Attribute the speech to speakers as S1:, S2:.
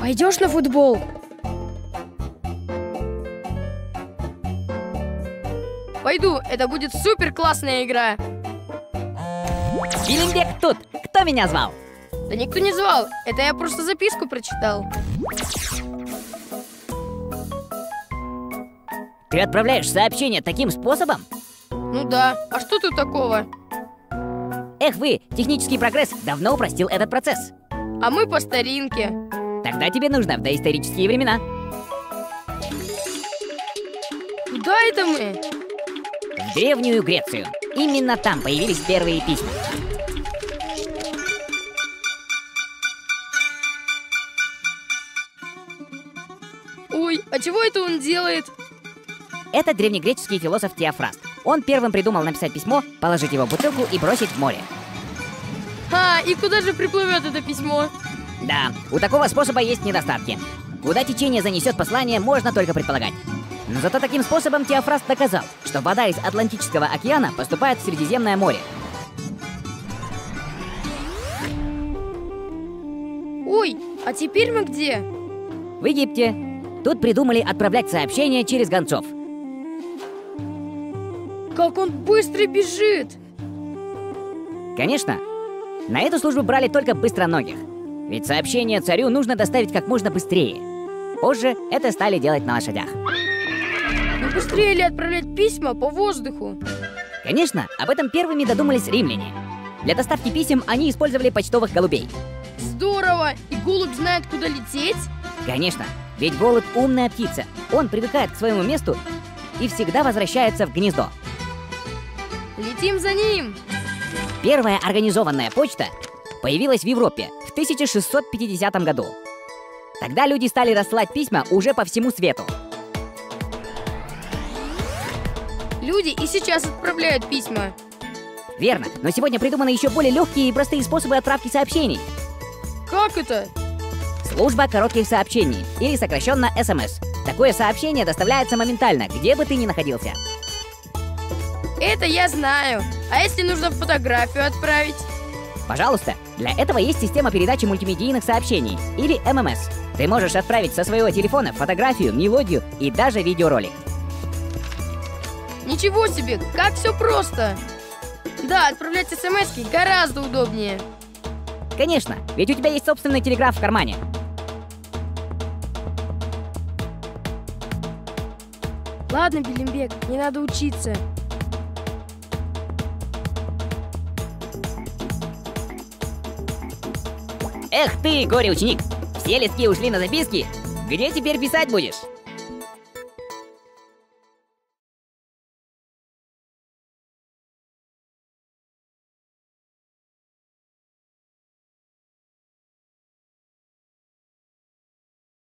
S1: Пойдешь на футбол? Пойду, это будет супер классная игра.
S2: Билимбек тут. Кто меня звал?
S1: Да никто не звал, это я просто записку прочитал.
S2: Ты отправляешь сообщение таким способом?
S1: Ну да, а что тут такого?
S2: Эх вы, технический прогресс давно упростил этот процесс.
S1: А мы по старинке.
S2: Тогда тебе нужно в доисторические времена.
S1: Куда это мы?
S2: В Древнюю Грецию. Именно там появились первые письма.
S1: Ой, а чего это он делает?
S2: Это древнегреческий философ Теофраст. Он первым придумал написать письмо, положить его в бутылку и бросить в море.
S1: А, и куда же приплывет это письмо?
S2: Да, у такого способа есть недостатки. Куда течение занесет послание, можно только предполагать. Но зато таким способом Теофраст доказал, что вода из Атлантического океана поступает в Средиземное море.
S1: Ой, а теперь мы где?
S2: В Египте. Тут придумали отправлять сообщения через гонцов.
S1: Как он быстро бежит!
S2: Конечно, на эту службу брали только быстроногих. Ведь сообщение царю нужно доставить как можно быстрее. Позже это стали делать на лошадях.
S1: Но быстрее ли отправлять письма по воздуху?
S2: Конечно, об этом первыми додумались римляне. Для доставки писем они использовали почтовых голубей.
S1: Здорово! И голубь знает, куда лететь?
S2: Конечно, ведь голубь умная птица. Он привыкает к своему месту и всегда возвращается в гнездо.
S1: Летим за ним!
S2: Первая организованная почта появилась в Европе в 1650 году. Тогда люди стали рассылать письма уже по всему свету.
S1: Люди и сейчас отправляют письма.
S2: Верно, но сегодня придуманы еще более легкие и простые способы отправки сообщений.
S1: Как это?
S2: Служба коротких сообщений, или сокращенно СМС. Такое сообщение доставляется моментально, где бы ты ни находился.
S1: Это я знаю. А если нужно фотографию отправить?
S2: Пожалуйста, для этого есть система передачи мультимедийных сообщений, или ММС. Ты можешь отправить со своего телефона фотографию, мелодию и даже видеоролик.
S1: Ничего себе, как все просто! Да, отправлять смс-ки гораздо удобнее.
S2: Конечно, ведь у тебя есть собственный телеграф в кармане.
S1: Ладно, Билимбек, не надо учиться.
S2: Эх ты, горе-ученик! Все листки ушли на записки. Где теперь писать будешь?